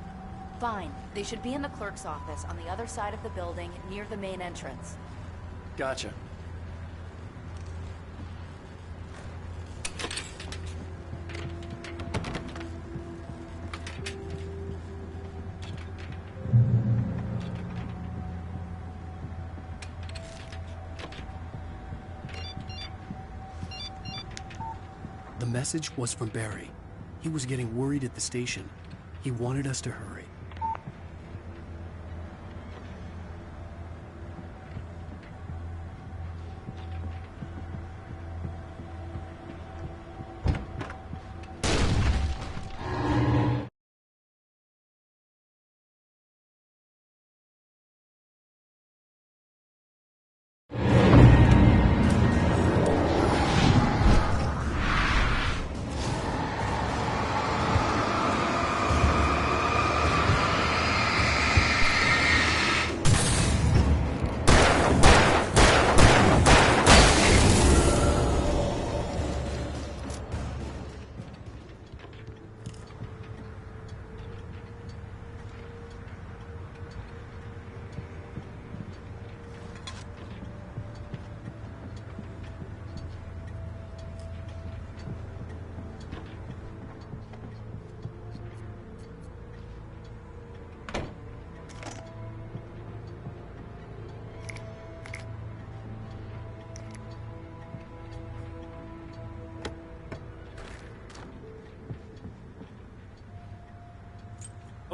Fine. They should be in the clerk's office on the other side of the building, near the main entrance. Gotcha. The message was from Barry. He was getting worried at the station. He wanted us to hurry.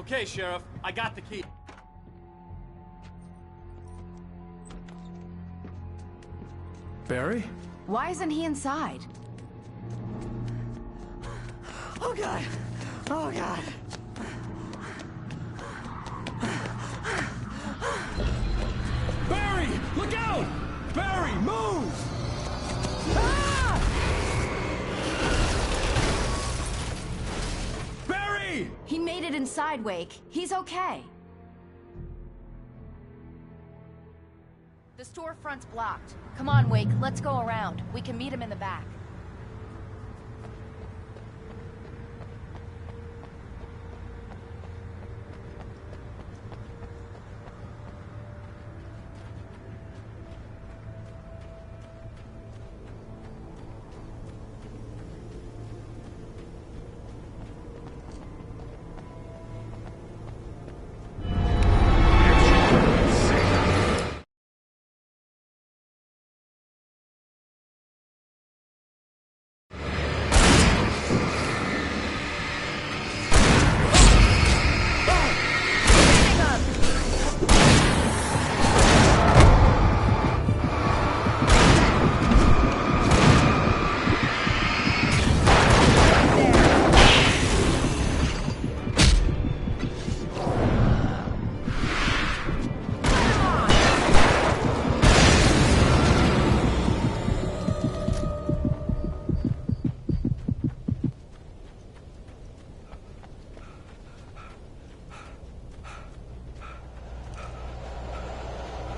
Okay, Sheriff, I got the key. Barry? Why isn't he inside? Oh, God. Oh, God. Barry! Look out! Barry, move! Ah! Barry! He made it inside, Wake. He's okay. The storefront's blocked. Come on, Wake, let's go around. We can meet him in the back.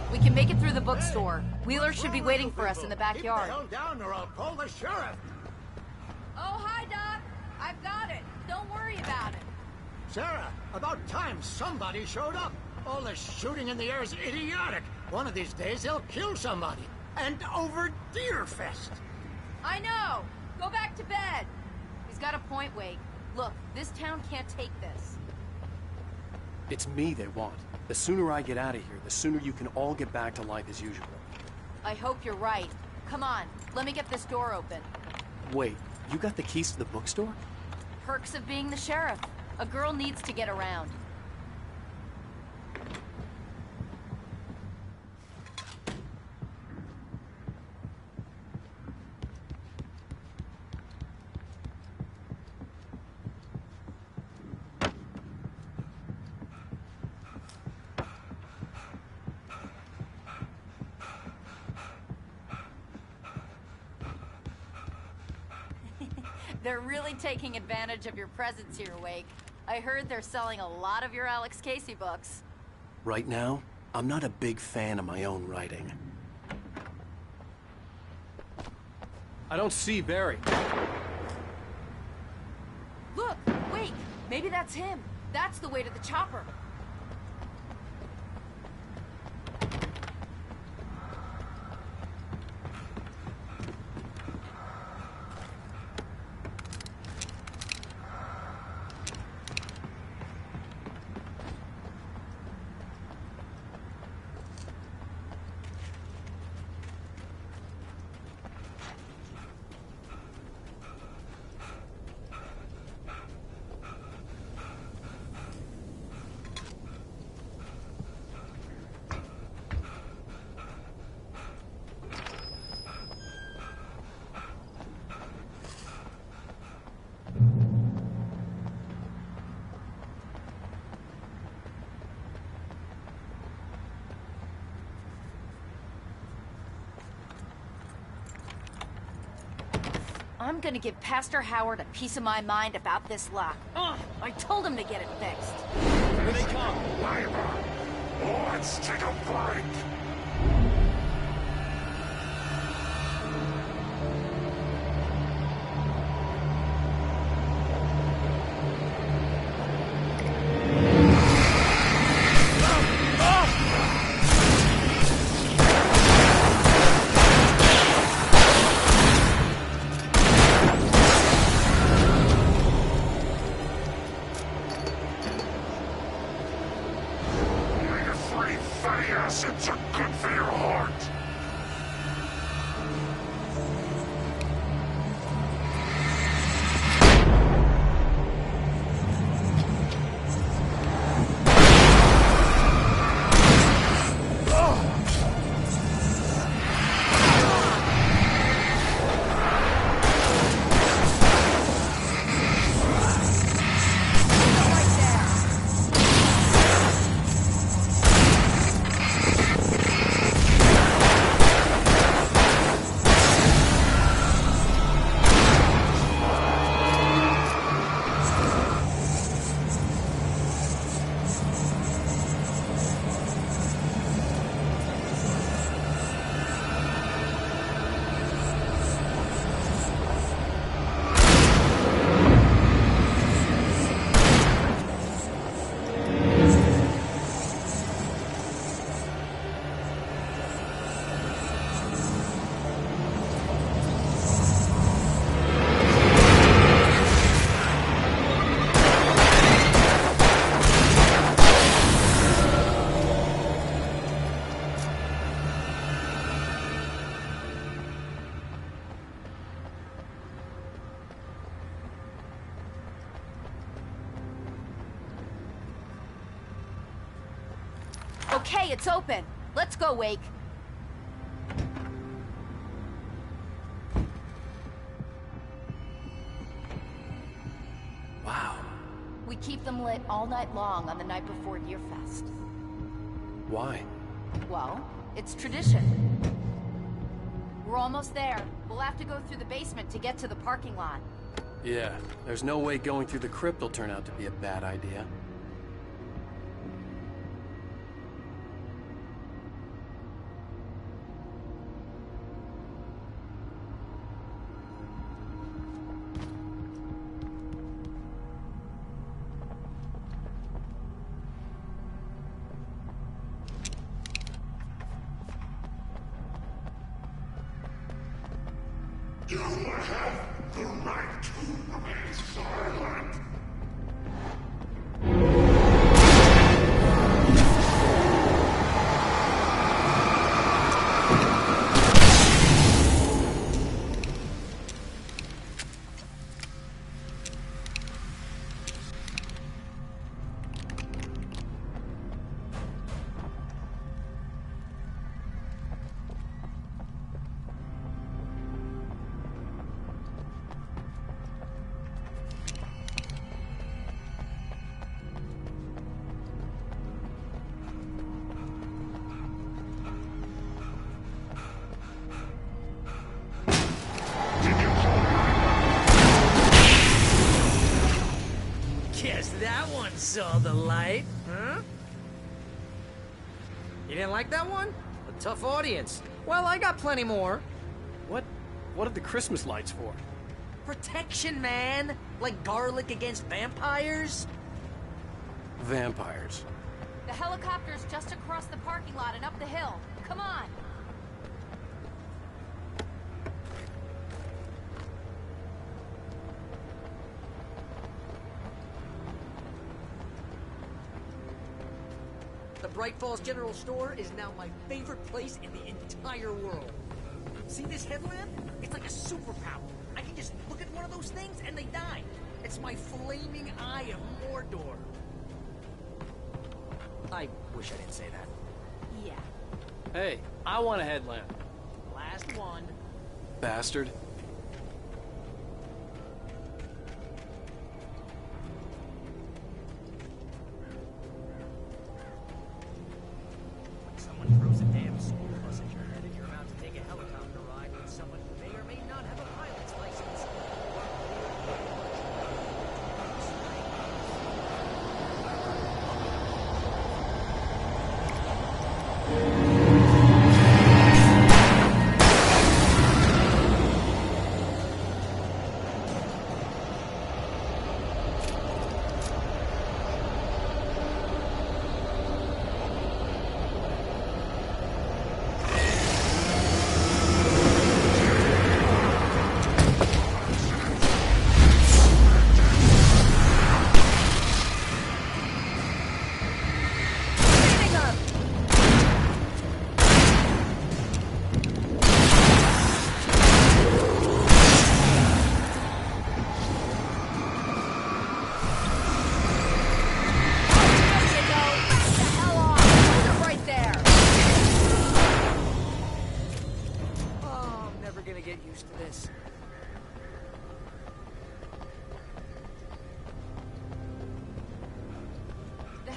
We can make it through the bookstore. Wheeler should be waiting for us in the backyard. Keep the hell down or I'll call the sheriff. Oh, hi, Doc. I've got it. Don't worry about it. Sarah, about time somebody showed up. All this shooting in the air is idiotic. One of these days they'll kill somebody. And over Deerfest. I know. Go back to bed. He's got a point, Wake. Look, this town can't take this. It's me they want. The sooner I get out of here, the sooner you can all get back to life as usual. I hope you're right. Come on, let me get this door open. Wait, you got the keys to the bookstore? Perks of being the sheriff. A girl needs to get around. They're really taking advantage of your presence here, Wake. I heard they're selling a lot of your Alex Casey books. Right now, I'm not a big fan of my own writing. I don't see Barry. Look, Wake, maybe that's him. That's the way to the chopper. I'm gonna give Pastor Howard a piece of my mind about this lock. I told him to get it fixed. Here they come. Let's take a break. Acids are good for your heart. Okay, it's open. Let's go, Wake. Wow. We keep them lit all night long on the night before Yearfest. Why? Well, it's tradition. We're almost there. We'll have to go through the basement to get to the parking lot. Yeah, there's no way going through the crypt will turn out to be a bad idea. You have the right to remain silent. Guess that one saw the light, huh? You didn't like that one? A tough audience. Well, I got plenty more. What are the Christmas lights for? Protection, man! Like garlic against vampires? Vampires. The helicopter's just across the parking lot and up the hill. Come on! The Bright Falls General Store is now my favorite place in the entire world. See this headlamp? It's like a superpower. I can just look at one of those things and they die. It's my flaming eye of Mordor. I wish I didn't say that. Yeah. Hey, I want a headlamp. Last one. Bastard. Someone throws a damn school bus at your head and you're about to take a helicopter ride with someone who may or may not have a pilot's license.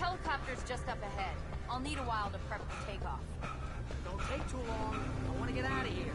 Helicopter's just up ahead. I'll need a while to prep for takeoff. Don't take too long. I want to get out of here.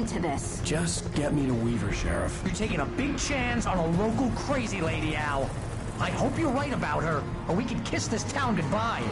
end to this. Just get me to Weaver, Sheriff. You're taking a big chance on a local crazy lady, Al. I hope you're right about her, or we can kiss this town goodbye.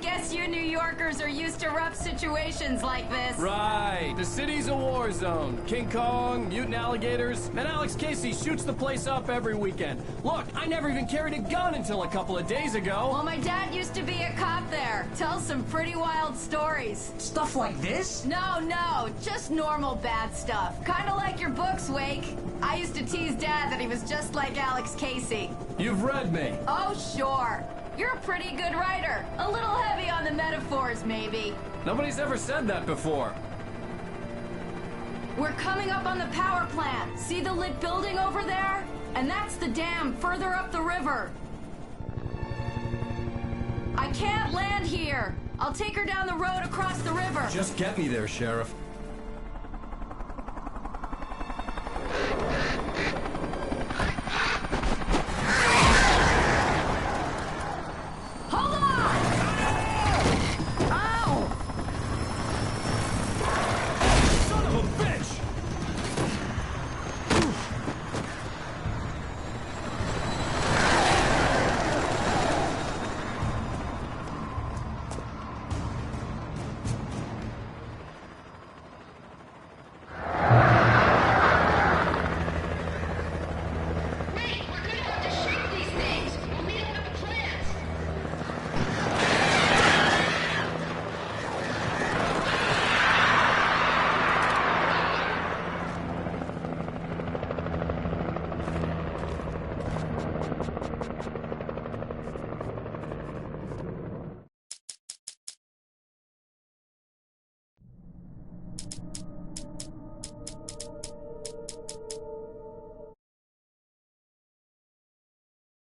guess you New Yorkers are used to rough situations like this. Right. The city's a war zone. King Kong, mutant alligators, and Alex Casey shoots the place up every weekend. Look, I never even carried a gun until a couple of days ago. Well, my dad used to be a cop there. Tells some pretty wild stories. Stuff like this? No, just normal bad stuff. Kinda like your books, Wake. I used to tease Dad that he was just like Alex Casey. You've read me. Oh, sure. You're a pretty good writer. A little heavy on the metaphors, maybe. Nobody's ever said that before. We're coming up on the power plant. See the lit building over there? And that's the dam further up the river. I can't land here. I'll take her down the road across the river. Just get me there, Sheriff.